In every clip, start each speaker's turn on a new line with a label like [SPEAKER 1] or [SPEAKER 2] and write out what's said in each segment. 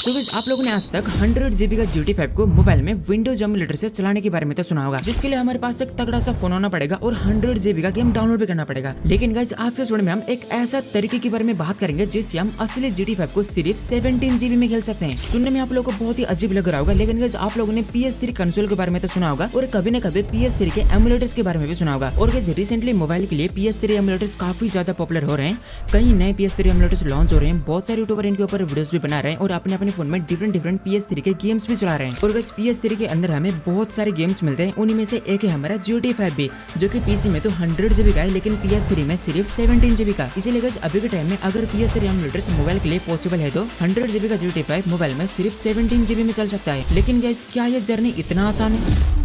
[SPEAKER 1] So guys आप लोगों ने आज तक 100 GB का GT5 को मोबाइल में विंडोज एमुलेटर से चलाने के बारे में तो सुना होगा, जिसके लिए हमारे पास एक तगड़ा सा फोन होना पड़ेगा और 100 GB का गेम डाउनलोड भी करना पड़ेगा। लेकिन गाइस आज के वीडियो में हम एक ऐसा तरीके के बारे में बात करेंगे जिससे हम असली GT5 को सिर्फ 17 GB में खेल सकते हैं। सुनने में आप लोगों को बहुत ही अजीब लग रहा होगा, लेकिन गाइस आप लोगों ने PS3 कंसोल के बारे में तो सुना होगा और कभी न कभी PS3 के एमुलेटर्स के बारे में भी सुना होगा। और गाइस रिसेंटली मोबाइल के लिए PS3 एमुलेटर्स काफी ज्यादा पॉपुलर हो रहे हैं। कई नए PS3 एमुलेटर्स लॉन्च हो रहे हैं, बहुत सारे यूट्यूबर इनके ऊपर वीडियोस भी बना रहे हैं और अपने अपने फोन में डिफरेंट PS3 के गेम्स भी चला रहे हैं। और गाइस PS3 के अंदर हमें बहुत सारे गेम्स मिलते हैं, उन्हीं में से एक है हमारा GT5 भी, जो कि पीसी में तो 100 GB का है लेकिन PS3 में सिर्फ 17 GB का। इसीलिए गाइस अभी के टाइम में अगर PS3 एमुलेटर्स मोबाइल के लिए पॉसिबल है तो 100 GB का GT5 मोबाइल में सिर्फ 17 GB में चल सकता है। लेकिन गाइस क्या ये जर्नी इतना आसान है?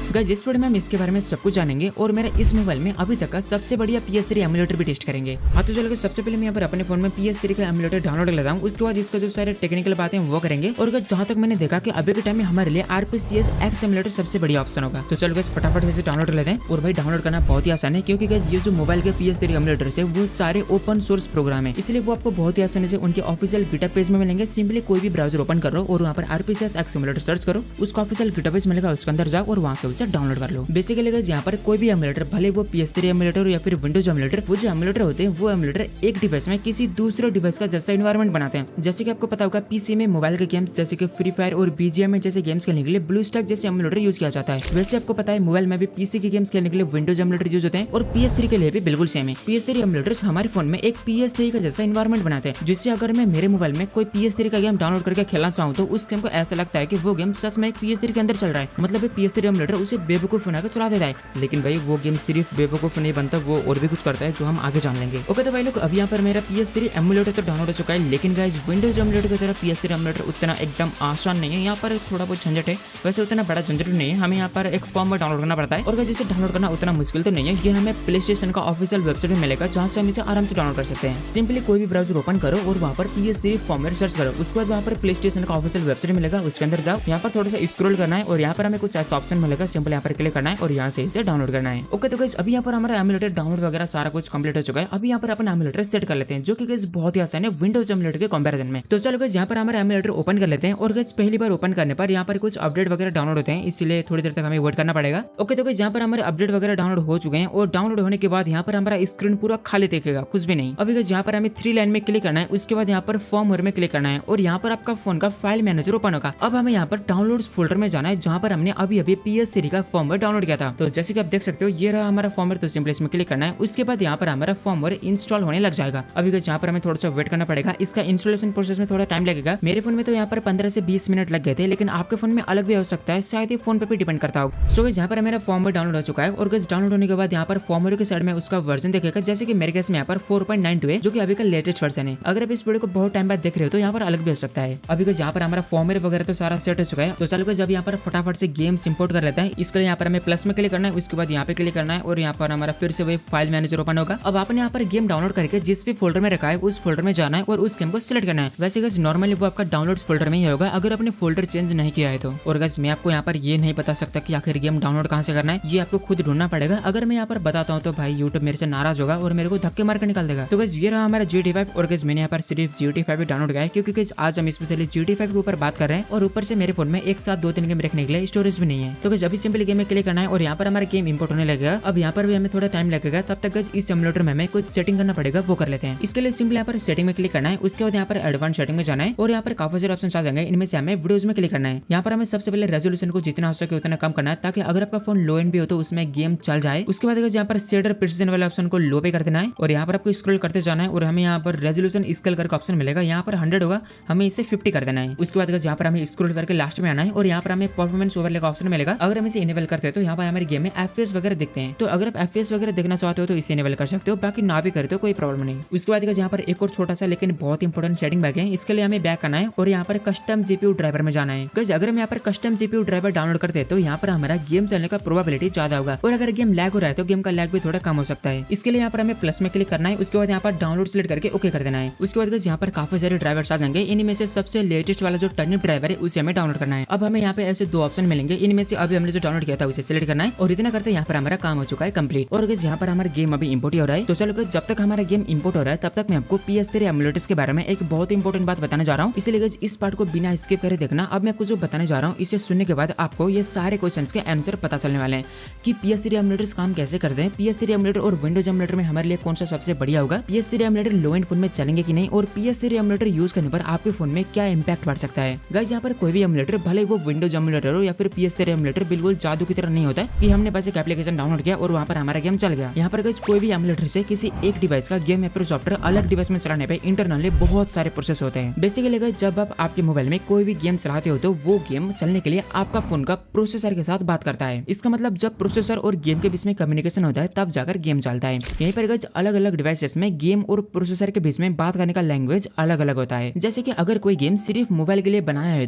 [SPEAKER 1] गाइस इस वीडियो में हम इसके बारे में सब कुछ जानेंगे और मेरा इस मोबाइल में अभी तक का सबसे बढ़िया PS3 एमुलेटर भी टेस्ट करेंगे। हाँ तो चलो सबसे पहले मैं यहाँ पर अपने फोन में PS3 का एमुलेटर डाउनलोड कर लेता हूँ, उसके बाद इसका जो सारे टेक्निकल बातें वो करेंगे। और जहाँ तक मैंने देखा कि अभी के टाइम में हमारे लिए RPCS X एमुलेटर सबसे बढ़िया ऑप्शन होगा। तो चलो गाइस फटाफट से डाउनलोड कर लेते हैं। और भाई डाउनलोड करना बहुत ही आसान है, क्योंकि गाइस ये जो मोबाइल के PS3 एमुलेटर है वो सारे ओपन सोर्स प्रोग्राम है, इसलिए वो आपको बहुत ही आसानी से उनके ऑफिशियल गिटहब पेज में मिलेंगे। सिंपली कोई भी ब्राउजर ओपन करो और वहाँ पर RPCS X एमुलेटर सर्च करो, उसका ऑफिशियल गिटहब पेज मिलेगा, उसके अंदर जाओ और वहाँ से उसे डाउनलोड कर लो। बेसिकली गाइस यहाँ पर कोई भी एमुलेटर, भले वो PS3 एमुलेटर या फिर विंडोज एमुलेटर, वो जो एमुलेटर होते हैं वो एमुलेटर एक डिवाइस में किसी दूसरे डिवाइस का जैसा एनवायरनमेंट बनाते हैं। जैसे कि आपको पता होगा पीसी में मोबाइल के गेम्स जैसे कि फ्री फायर और BGMI जैसे गेम्स खेलने के लिए ब्लूस्टैक जैसे एमुलेटर यूज किया जाता है। वैसे आपको पता है मोबाइल में भी पीसी के गेम्स खेलने के लिए विंडोज एमुलेटर यूज होते हैं और PS3 के लिए भी बिल्कुल सेम है। PS3 एमुलेटर्स हमारे फोन में एक PS3 का जैसा एनवायरनमेंट बनाते हैं, जिससे अगर मैं मेरे मोबाइल में कोई PS3 का गेम डाउनलोड करके खेलना चाहूँ तो उस गेम को ऐसा लगता है कि वो गेम सच में एक PS3 के अंदर चल रहा है। मतलब PS3 एमुलेटर उसे बेवकूफ बनाकर चला देता है। लेकिन भाई वो गेम सिर्फ बेवकूफ नहीं बनता, वो और भी कुछ करता है जो हम आगे जान लेंगे। ओके तो भाई लोग अभी यहाँ पर मेरा PS3 एमुलेटर तो डाउनलोड हो चुका है, लेकिन गाइस विंडोज एमुलेटर की तरह PS3 एमुलेटर उतना एकदम आसान नहीं है। यहाँ पर थोड़ा बहुत झंझट है, वैसे उतना बड़ा झंझट नहीं है। हमें यहाँ पर एक फॉर्म में डाउनलोड करना पड़ता है और गाइस इसे डाउनलोड करना उतना मुश्किल तो नहीं है। ये हमें प्ले स्टेशन का ऑफिशियल वेबसाइट में मिलेगा, जहाँ से हम इसे आराम से डाउनलोड कर सकते हैं। सिंपली कोई भी ब्राउजर ओपन करो और वहाँ पर PS3 फॉर्म सर्च करो, उसके बाद वहाँ पर प्ले स्टेशन का ऑफिशियल वेबसाइट मिलेगा, उसके अंदर जाओ। यहाँ पर थोड़ा सा स्क्रॉल करना है और यहाँ पर हमें कुछ ऐसा ऑप्शन मिलेगा, सिंपल यहाँ पर क्लिक करना है और यहाँ से इसे डाउनलोड करना है। ओके तो गाइस अभी यहाँ पर हमारा एमुलेटर डाउनलोड वगैरह सारा कुछ कंप्लीट हो चुका है। अभी यहाँ पर अपन एमुलेटर सेट कर लेते हैं, जो कि गाइस बहुत ही आसान है विंडोज एमुलेटर के कंपैरिजन में। तो चलो गाइस यहाँ पर हमारा एमुलेटर ओपन कर लेते हैं और गाइस पहली बार ओपन करने पर यहाँ पर कुछ अपडेट वगैरह डाउनलोड होते हैं, इसलिए थोड़ी देर तक हमें वेट करना पड़ेगा। ओके तो गाइस यहाँ पर हमारे अपडेट वगैरह डाउनलोड हो चुके हैं और डाउनलोड होने के बाद यहाँ पर हमारा स्क्रीन पूरा खाली दिखेगा, कुछ भी नहीं। अभी गाइस यहाँ पर हमें 3 लाइन में क्लिक करना है, उसके बाद यहाँ पर फॉर्म में क्लिक करना है और यहाँ पर आपका फोन का फाइल मैनेजर ओपन होगा। अब हमें यहाँ पर डाउनलोड्स फोल्डर में जाना है, जहाँ पर हमने अभी PS3 का फॉर्मवेयर डाउनलोड किया था। तो जैसे कि आप देख सकते हो ये रहा हमारा फॉर्मवेयर, तो सिंपली इसमें क्लिक करना है। उसके बाद यहाँ पर हमारा फॉर्मवेयर इंस्टॉल होने लग जाएगा। अभी गाइस यहाँ पर हमें थोड़ा सा वेट करना पड़ेगा, इसका इंस्टॉलेशन प्रोसेस में थोड़ा टाइम लगेगा। मेरे फोन में तो यहाँ पर 15 से 20 मिनट लग गए थे, लेकिन आपके फोन में अलग भी हो सकता है, शायद ये फोन पे भी डिपेंड करता हो। सो गाइस यहाँ पर मेरा फॉर्मवेयर डाउनलोड हो चुका है और गाइस डाउनलोड होने के बाद यहाँ पर फॉर्मवेयर के साइड में उसका वर्जन देखेगा, जैसे कि मेरे केस में यहाँ पर 4.92 है, जो कि अभी का लेटेस्ट वर्जन है। अगर आप इस वीडियो को बहुत टाइम बाद देख रहे हो तो यहाँ पर अलग भी हो सकता है। अभी गाइस यहाँ पर हमारा फॉर्मवेयर वगैरह तो सारा सेट हो चुका है। तो चलो गाइस अब यहाँ पर फटाफट से गेम्स इंपोर्ट कर लेते हैं। इसके लिए यहाँ पर हमें प्लस में क्लिक करना है, उसके बाद यहाँ पे क्लिक करना है और यहाँ पर हमारा फिर से वही फाइल मैनेजर ओपन होगा। अब आपने यहाँ पर गेम डाउनलोड करके जिस भी फोल्डर में रखा है उस फोल्डर में जाना है और उस गेम को सिलेक्ट करना है। वैसे गाइस नॉर्मली वो आपका डाउनलोड्स फोल्डर में ही होगा अगर आपने फोल्डर चेंज नहीं किया है तो। और गाइस मैं आपको यहाँ पर ये नहीं बता सकता कि आखिर गेम डाउनलोड कहाँ से करना है, ये आपको खुद ढूंढना पड़ेगा। अगर मैं यहाँ पर बताता हूँ तो भाई यूट्यूब मेरे से नाराज होगा और मेरे को धक्के मार कर निकाल देगा। तो गाइस ये रहा हमारा GT5 और गाइस मैंने यहाँ पर सिर्फ GT5 डाउनलोड किया है, क्योंकि गाइस आज हम स्पेशली GT5 के ऊपर बात कर रहे हैं और ऊपर से मेरे फोन में एक साथ 2-3 गेम रखने के लिए स्टोरेज भी नहीं है। तो गाइस अभी सिंपली गेम में क्लिक करना है और यहाँ पर हमारा गेम इंपोर्ट होने लगेगा। अब यहाँ पर भी हमें थोड़ा टाइम लगेगा, तब तक गाइस इस एमुलेटर में हमें कुछ सेटिंग करना पड़ेगा, वो कर लेते हैं। इसके लिए सिंपल यहाँ पर सेटिंग में क्लिक करना है, उसके बाद यहाँ पर एडवांस सेटिंग में जाना है और यहाँ पर काफी सारे ऑप्शन आ जाएंगे, इनमें से हमें वीडियोस में क्लिक करना है। यहाँ पर हमें सबसे पहले रेजोल्यूशन को जितना हो सके उतना कम करना है, ताकि अगर आपका फोन लो एंड भी हो तो उसमें गेम चल जाए। उसके बाद यहाँ पर शेडर प्रिसिजन वाले ऑप्शन को लो पे कर देना है और यहाँ पर आपको स्क्रॉल करते जाना है और हमें यहाँ पर रेजोल्यूशन स्केल करके ऑप्शन मिलेगा, यहाँ पर 100 होगा, हमें इसे 50 कर देना है। उसके बाद यहाँ पर हमें स्क्रॉल करके लास्ट में आना है और यहाँ पर हमें परफॉर्मेंस ओवरले का ऑप्शन मिलेगा। अगर हम इसे इनेबल करते हैं तो यहाँ पर हमारे गेम में FPS वगैरह दिखते हैं, तो अगर आप FPS वगैरह देखना चाहते हो तो इसे इनेबल कर सकते हो, बाकी ना भी करते हो कोई प्रॉब्लम नहीं। उसके बाद यहाँ पर एक और छोटा सा लेकिन बहुत इंपॉर्टेंट सेटिंग बैक है, इसके लिए हमें बैक करना है और यहाँ पर कस्टम GPU ड्राइवर में जाना है। गाइस अगर हम यहाँ पर कस्टम GPU ड्राइवर डाउनलोड करते हैं तो यहाँ पर हमारा गेम चलने का प्रोबेबिलिटी ज्यादा होगा और अगर गेम लैग हो रहा है तो गेम का लैग भी थोड़ा कम हो सकता है। इसके लिए यहाँ पर हमें प्लस में क्लिक करना है, उसके बाद यहाँ पर डाउनलोड सिलेक्ट करके ओके कर देना है। उसके बाद यहाँ पर काफी सारे ड्राइवर्स आ जाएंगे, इनमें से सबसे लेटेस्ट वाला जो टर्निप ड्राइवर है उसे हमें डाउनलोड करना है। अब हमें यहाँ पे ऐसे 2 ऑप्शन मिलेंगे, इनमें से अभी हमने जो डाउनलोड किया था उसे सिलेक्ट करना है और इतना करते यहाँ पर हमारा काम हो चुका है कंप्लीट। और गाइस यहाँ पर हमारा गेम अभी इंपोर्ट हो रहा है। तो चलो गाइस जब तक हमारा गेम इंपोर्ट हो रहा है तब तक मैं आपको PS3 एमुलेटर्स के बारे में एक बहुत इंपॉर्टेंट बात बताने जा रहा हूँ, इसलिए गाइस इस पार्ट को बिना स्किप करे देखना। अब मैं आपको जो बताने जा रहा हूँ इसे सुनने के बाद आपको ये सारे क्वेश्चंस के आंसर पता चलने वाले हैं कि PS3 एमुलेटर्स काम कैसे करते हैं, PS3 एमुलेटर और विंडोज एमुलेटर में हमारे लिए कौन सा सबसे बढ़िया होगा, PS3 emulator low and phone में चलेंगे कि नहीं, और PS3 एमुलेटर यूज करने पर आपके फोन में क्या इंपैक्ट पड़ सकता है। गाइस यहाँ पर कोई भी एमुलेटर भले वो विंडोज एमुलेटर हो या फिर PS3 एमुलेटर बिल्कुल जादू की तरह नहीं होता है कि हमने बस एक एप्लीकेशन डाउनलोड किया और वहाँ पर हमारा गेम चल गया। यहाँ पर गाइस कोई भी एमुलेटर से किसी एक डिवाइस का गेम या फिर सॉफ्टवेयर अलग डिवाइस में चलाने पे इंटरनली बहुत सारे प्रोसेस होते हैं। बेसिकली गाइस जब आप आपके मोबाइल में कोई भी गेम चलाते हो तो वो गेम चलने के लिए आपका फोन का प्रोसेसर के साथ बात करता है। इसका मतलब जब प्रोसेसर और गेम के बीच में कम्युनिकेशन होता है तब जाकर गेम चलता है। यहीं पर गाइस अलग अलग डिवाइसेस में गेम और प्रोसेसर के बीच में बात करने का लैंग्वेज अलग अलग होता है। जैसे कि अगर कोई गेम सिर्फ मोबाइल के लिए बनाया है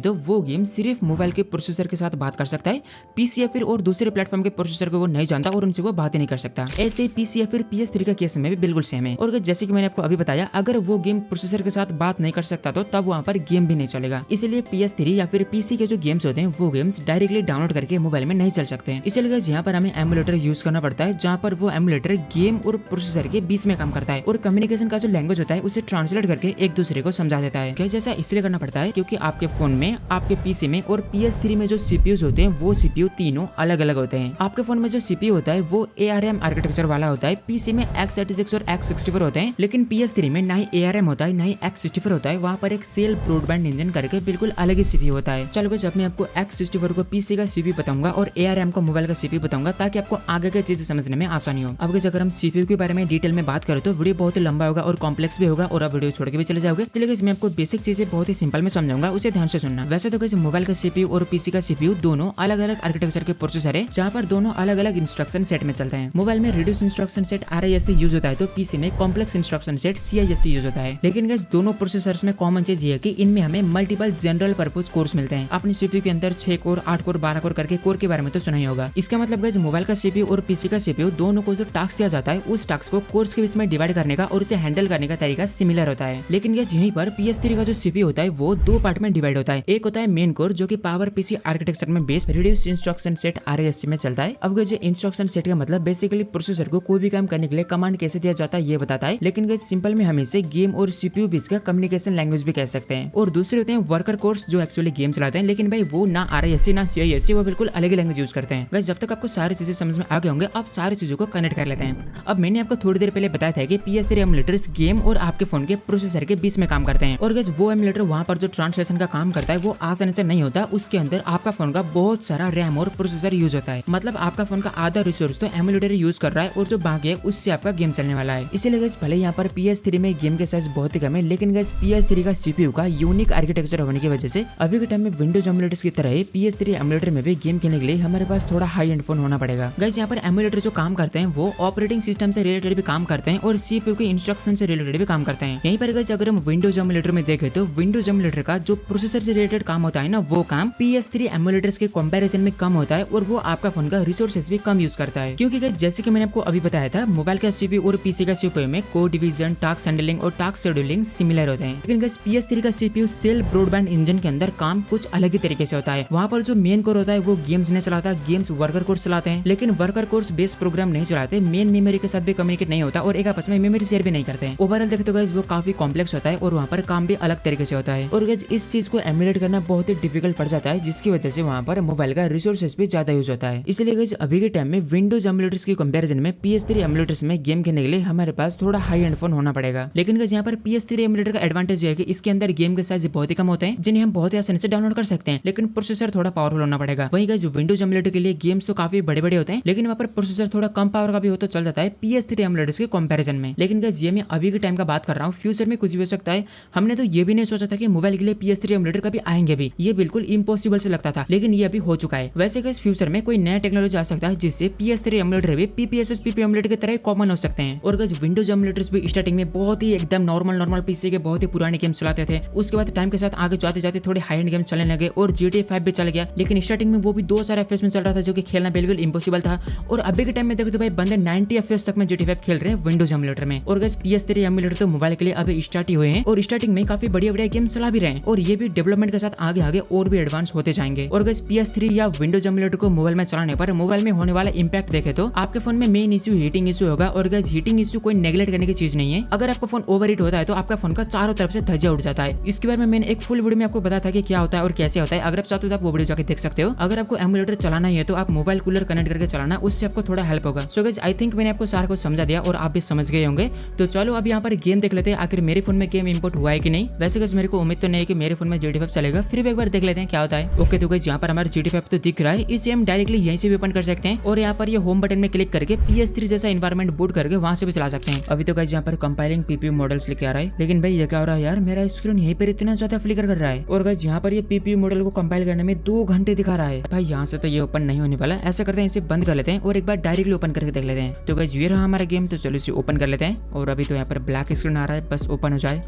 [SPEAKER 1] तो वो गेम सिर्फ मोबाइल के प्रोसेसर के साथ बात कर सकता है, पीसी या फिर और दूसरे प्लेटफॉर्म के प्रोसेसर को वो नहीं जानता और उनसे वो बात ही नहीं कर सकता। ऐसे पीसी या फिर PS3 का केस में भी बिल्कुल सेम है। और जैसे कि मैंने आपको अभी बताया अगर वो गेम प्रोसेसर के साथ बात नहीं कर सकता तो तब वहाँ पर गेम भी नहीं चलेगा। इसलिए PS3 या फिर पीसी के जो गेम्स होते हैं वो गेम्स डायरेक्टली डाउनलोड करके मोबाइल में नहीं चल सकते हैं। इसलिए यहाँ पर हमें एमुलेटर यूज करना पड़ता है जहाँ पर वो एमुलेटर गेम और प्रोसेसर के बीच में काम करता है और कम्युनिकेशन का जो लैंग्वेज होता है उसे ट्रांसलेट करके एक दूसरे को समझा देता है। कैसे ऐसा इसलिए करना पड़ता है क्योंकि आपके फोन में, आपके पीसी में और PS3 में जो सीपीयूज होते हैं वो सीपीयू तीनों अलग अलग होते हैं। आपके फोन में जो सीपीयू होता है वो ARM आर्किटेक्चर वाला होता है, पीसी में x86 और x64 होते हैं, लेकिन PS3 में ना ही ARM होता है ना ही x64 होता है। वहाँ पर एक सेल ब्रॉडबैंड इंजन करके बिल्कुल अलग ही सीपीयू होता है। चलो जब मैं आपको x64 को पीसी का सीपीयू बताऊंगा और ARM को मोबाइल का सीपीयू बताऊंगा ताकि आपको आगे की चीजें समझने में आसानी हो। अब अगर हम सीपीयू के बारे में डिटेल में बात करें तो वीडियो बहुत ही लंबा होगा और कॉम्प्लेक्स भी होगा और आप वीडियो छोड़ के भी चले जाओगे। चलिए मैं आपको बेसिक चीजें बहुत ही सिंपल में समझाऊंगा, उसे ध्यान से सुनना। वैसे तो कैसे मोबाइल का सीपीयू और पीसी का सीपीयू दोनों अलग अलग आर्किटेक्चर के प्रोसेसर है जहाँ पर दोनों अलग अलग इंस्ट्रक्शन सेट में चलते हैं। मोबाइल में reduce instruction set RISC use होता है तो पीसी में complex instruction set CISC use होता है। लेकिन गाइस दोनों प्रोसेसर्स में कॉमन चीज ये है कि इनमें हमें मल्टीपल जनरल पर्पज कोर्स मिलते हैं। अपने सीपीयू के अंदर 6 कोर, 8 कोर, 12 कोर करके कोर के बारे में तो सुना ही होगा। इसका मतलब गाइस मोबाइल का सीपीयू और पीसी का सीपीयू दोनों को जो टास्क दिया जाता है उस टास्क को कोर्स के बीच में डिवाइड करने का और उसे हैंडल करने का तरीका सिमिलर होता है। लेकिन गाइस यहीं पर PS3 का जो सीपीयू होता है वो दो पार्ट में डिवाइड होता है। एक होता है मेन कोर जो कि पावर पीसी आर्किटेक्चर में based reduce instruction set RISC में चलता है। अब गाइस इंस्ट्रक्शन सेट का मतलब बेसिकली प्रोसेसर को कोई भी काम करने के लिए कमांड कैसे दिया जाता है ये बताता है। लेकिन गाइस सिंपल में हम इसे गेम और सीपीयू बीच का कम्युनिकेशन लैंग्वेज भी कह सकते हैं। और दूसरे होते हैं वर्कर कोर्स जो एक्चुअली गेम चलाते हैं, लेकिन भाई वो ना RISC ना CISC, वो बिल्कुल अलग लैंग्वेज यूज करते हैं। गाइस जब तक आपको सारी चीजें समझ में आ गए होंगे आप सारी चीजों को कनेक्ट कर लेते हैं। अब मैंने आपको थोड़ी देर पहले बताया था कि PS3 एमुलेटर्स गेम और आपके फोन के प्रोसेसर के बीच में काम करते हैं। और गाइस वो एमुलेटर वहाँ पर जो ट्रांसलेशन का काम करता है वो आसानी से नहीं होता, उसके अंदर आपका फोन का बहुत सारा रैम और प्रोसेसर यूज होता है। मतलब आपका फोन का आधा रिसोर्स तो एमुलेटर यूज कर रहा है और जो बाकी है उससे आपका गेम चलने वाला है। इसीलिए गाइस भले यहाँ पर PS3 में गेम के साइज बहुत ही कम है, लेकिन गाइस PS3 का सीपीयू का यूनिक आर्किटेक्चर होने की वजह से अभी के टाइम में विंडोज एमुलेटर्स की तरह PS3 एमुलेटर में भी गेम खेलने के लिए हमारे पास थोड़ा हाई एंड फोन होना पड़ेगा। गाइस यहाँ पर एमुलेटर जो काम करते हैं वो ऑपरेटिंग सिस्टम से रिलेटेड भी काम करते हैं और सीपीयू के इंस्ट्रक्शन से रिलेटेड भी काम करते हैं। यहीं पर गाइस अगर हम विंडोज एमुलेटर में देखें तो विंडोज एमुलेटर का जो प्रोसेसर से रिलेटेड काम होता है ना वो काम PS3 एमुलेटर्स के कंपैरिजन में कम होता है और वो आपका फोन का रिसोर्सेज भी कम यूज करता है। क्योंकि गाइस जैसे कि मैंने आपको अभी बताया था मोबाइल का सीपीयू और पीसी का सीपीयू में कोड डिवीजन, टास्क हैंडलिंग और टास्क शेड्यूलिंग सिमिलर होते हैं। लेकिन गाइस PS3 का सीपीयू सेल ब्रॉडबैंड इंजन के अंदर काम कुछ अलग ही तरीके से होता है। वहाँ पर जो मेन कोर होता है वो गेम्स नहीं चलाता, गेम्स वर्कर कोर्स चलाते हैं, लेकिन वर्कर कोर्स बेस प्रोग्राम नहीं चलाते, मेन मेमोरी के साथ भी कम्युनिकेट नहीं होता और एक आपस में मेमोरी शेयर भी नहीं करते हैं। ओवरऑल देखते तो गाइस वो काफी कॉम्प्लेक्स होता है और वहाँ पर काम भी अलग तरीके से होता है। और गाइस इस चीज को एमुलेट करना बहुत ही डिफिकल्ट पड़ जाता है जिसकी वजह से वहाँ पर मोबाइल का रिसोर्सेज भी ज्यादा यूज होता है। इसलिए गाइस अभी के टाइम में विंडोज एमुलेटर्स की कंपैरिजन में PS3 एमुलेटर्स में गेम खेलने के लिए हमारे पास थोड़ा हाई एंड फोन होना पड़ेगा। लेकिन गाइस यहाँ पर PS3 एमुलेटर का एडवांटेज है कि इसके अंदर गेम के साइज बहुत ही कम होते हैं जिन्हें हम बहुत ही आसानी से डाउनलोड कर सकते हैं, लेकिन प्रोसेसर थोड़ा पावरफुल होना पड़ेगा। वहीं गाइस विंडोज एमुलेटर के लिए गेम्स तो काफी बड़े बड़े होते हैं, लेकिन वहाँ पर प्रोसेसर थोड़ा कम पावर का भी हो तो चल जाता है PS3 एमुलेटर्स के कंपैरिजन में। लेकिन गाइस ये मैं अभी के टाइम का बात कर रहा हूँ, फ्यूचर में कुछ भी हो सकता है। हमने तो ये भी नहीं सोचा था कि मोबाइल के लिए PS3 एमुलेटर कभी आएंगे भी, ये बिल्कुल इम्पॉसिबल से लगता था, लेकिन ये अभी हो चुका है। वैसे गाइस फ्यूचर में कोई नया टेक्नोलॉजी आ सकता है जिससे PS3 एमुलेटर भी PPSS PP एमुलेटर की तरह कॉमन हो सकते हैं। और गाइस विंडोज एमुलेटर्स भी स्टार्टिंग में बहुत ही एकदम नॉर्मल पीसी के बहुत ही पुराने गेम चलाते थे, उसके बाद टाइम के साथ आगे जाते जाते थोड़े हाई एंड गेम्स चलने लगे और GTA 5 भी चल गया, लेकिन स्टार्टिंग में वो भी 2 FPS में चल रहा था जो कि खेलना बिल्कुल इम्पॉसिबल था। और अभी के टाइम में देखो तो भाई बंदे 90 FPS तक में GTA 5 खेल रहे हैं विंडोज एमुलेटर में। और गाइस PS3 एमुलेटर तो मोबाइल के लिए अभी स्टार्ट ही हुए हैं और स्टार्टिंग में काफी बढ़िया गेम चला भी रहे हैं और ये भी डेवलपमेंट के साथ आगे और भी एडवांस होते जाएंगे। और गाइस PS3 या विंडोज एमुलेटर को मोबाइल में चलाने पर मोबाइल में होने वाला इंपैक्ट देखे तो आपके फोन में मेन इश्यू हीटिंग इश्यू होगा। और गाइस हीटिंग इश्यू कोई नेगलेक्ट करने की चीज नहीं है। अगर आपका फोन ओवरहीट होता है तो आपका फोन का चारों तरफ से धज्जियां उड़ जाता है। इसके बारे में मैंने एक फुल वीडियो में आपको बताया था कि क्या होता है और कैसे होता है। अगर आप चाहते हो तो आप वो वीडियो जाकर देख सकते हो। अगर आपको एमुलेटर चलाना ही है तो आप मोबाइल कूलर कनेक्ट करके चलाना, उससे आपको थोड़ा हेल्प होगा। सो गाइस आई थिंक मैंने आपको सारा कुछ समझा दिया और आप भी समझ गए होंगे। तो चलो अब यहाँ पर गेम देख लेते हैं, आखिर मेरे फोन में गेम इंपोर्ट हुआ है कि नहीं। वैसे गाइस मेरे को उम्मीद तो नहीं कि मेरे फोन में GTA 5 चलेगा, फिर भी एक बार देख लेते हैं क्या होता है। ओके तो गाइस यहाँ पर हमारा GTA 5 तो दिख रहा है, इसे हम डायरेक्टली यहीं से भी ओपन कर सकते हैं और यहाँ पर ये होम बटन में क्लिक करके PS3 जैसा एनवायरनमेंट बूट करके वहां से भी चला सकते हैं। अभी तो गाइस यहाँ पर कंपाइलिंग PPU मॉडल्स लेके आ रहा है, लेकिन भाई ये क्या हो रहा है यार, मेरा स्क्रीन यहीं पर इतना ज्यादा फ्लिकर कर रहा है। और गाइस यहाँ पर ये PPU मॉडल को कंपाइल करने में 2 घंटे दिखा रहा है। भाई यहाँ से तो ये ओपन नहीं होने वाला। ऐसा करते हैं इसे बंद कर लेते हैं और एक बार डायरेक्टली ओपन करके देख लेते हैं। तो गाइस ये रहा हमारा गेम, तो चलो इसे ओपन कर लेते हैं। और अभी तो यहाँ पर ब्लैक स्क्रीन आ रहा है, बस ओपन हो जाए।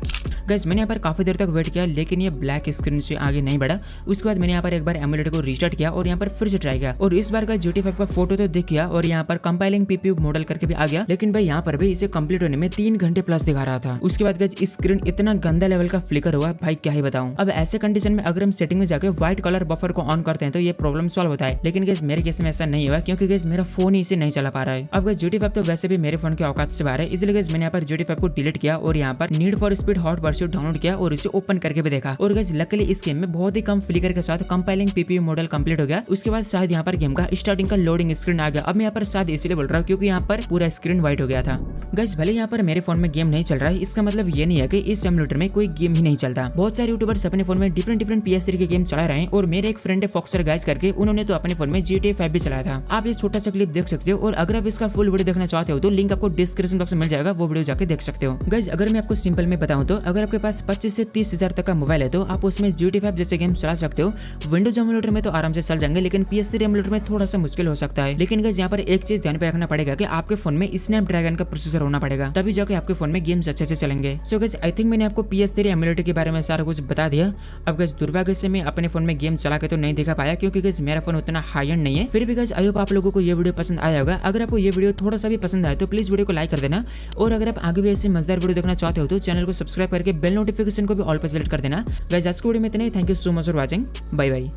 [SPEAKER 1] गाइस मैंने यहाँ पर काफी देर तक वेट किया लेकिन ये ब्लैक स्क्रीन से आगे नहीं बढ़ा। उसके बाद मैंने यहाँ पर एक बार एमुलेटर को रीस्टार्ट किया और यहाँ पर फिर से ट्राई किया और इस बार का GTA 5 का फोटो तो दिख गया और यहाँ पर कंपाइलिंग PPU मॉडल करके भी आ गया। लेकिन भाई यहाँ पर भी इसे कंप्लीट होने में 3 घंटे प्लस दिखा रहा था। उसके बाद गाइस स्क्रीन इतना गंदा लेवल का फ्लिकर हुआ, भाई क्या ही बताऊं। अब ऐसे कंडीशन में अगर हम सेटिंग में जाकर व्हाइट कलर बफर को ऑन करते हैं तो ये प्रॉब्लम सॉल्व होता है। लेकिन गाइस मेरे केस में ऐसा नहीं हुआ क्योंकि गाइस मेरा फोन ही इसे नहीं चला पा रहा है। अब गाइस GTA 5 तो वैसे भी मेरे फोन के औकात से बाहर है, इसलिए गाइस मैंने यहाँ पर GTA 5 को डिलीट किया और यहाँ पर need for speed hot pursuit download किया और इसे ओपन करके भी देखा। और गाइस लकीली इस गेम में बहुत ही कम फ्लिकर के साथ कंपाइलिंग PPU मॉडल कंप्लीट हो गया। उसके बाद शायद यहाँ पर गेम का स्टार्टिंग का लोडिंग स्क्रीन आ गया। अब मैं यहाँ पर शायद इसलिए बोल रहा हूँ क्योंकि यहाँ पर पूरा स्क्रीन व्हाइट हो गया था। गाइस भले यहाँ पर मेरे फोन में गेम नहीं चल रहा है, इसका मतलब ये नहीं है कि इस एमुलेटर में कोई गेम ही नहीं चलता। बहुत सारे यूट्यूबर्स अपने फोन में डिफरेंट PS3 के गेम चला रहे हैं और मेरे एक फ्रेंड है फॉक्सर गाइस करके, उन्होंने तो अपने फोन में GTA 5 भी चलाया था। आप ये छोटा सा क्लिप देख सकते हो और अगर आप इसका फुल वीडियो देखना चाहते हो तो लिंक आपको डिस्क्रिप्शन बॉक्स में मिल जाएगा, वो वीडियो जाके देख सकते हो। गाइस अगर मैं आपको सिंपल में बताऊं तो अगर आपके पास 25 से 30 हजार तक का मोबाइल है तो आप उसमें GTA 5 जैसे गेम चला सकते हो। विंडोज एमुलेटर में तो आराम से चल जाएंगे लेकिन PS3 एमुलेटर में थोड़ा सा मुश्किल हो सकता है। लेकिन गाइस यहाँ पर एक चीज ध्यान पे रखना पड़ेगा कि आपके फोन में स्नैपड्रैगन का प्रोसेसर होना पड़ेगा, तभी जाके आपके फोन में गेम्स अच्छे से चलेंगे। सो गाइस आई थिंक मैंने आपको PS3 एमुलेटर के बारे में सारा कुछ बता दिया। अब गाइस दुर्भाग्य से मैं अपने फोन में गेम चला के तो नहीं दिखा पाया क्योंकि गाइस मेरा फोन उतना हाई एंड नहीं है। फिर भी गाइस आई होप आप लोगों को ये वीडियो पसंद आया होगा। अगर आपको ये वीडियो थोड़ा सा भी पसंद आए तो प्लीज वीडियो को लाइक कर देना और अगर आप आगे भी ऐसे मजेदार वीडियो देखना चाहते हो तो चैनल को सब्सक्राइब करके बेल नोटिफिकेशन को भी ऑल पर सेलेक्ट कर देना। गाइस आज की वीडियो में इतना ही। Thank you so much for watching. Bye bye.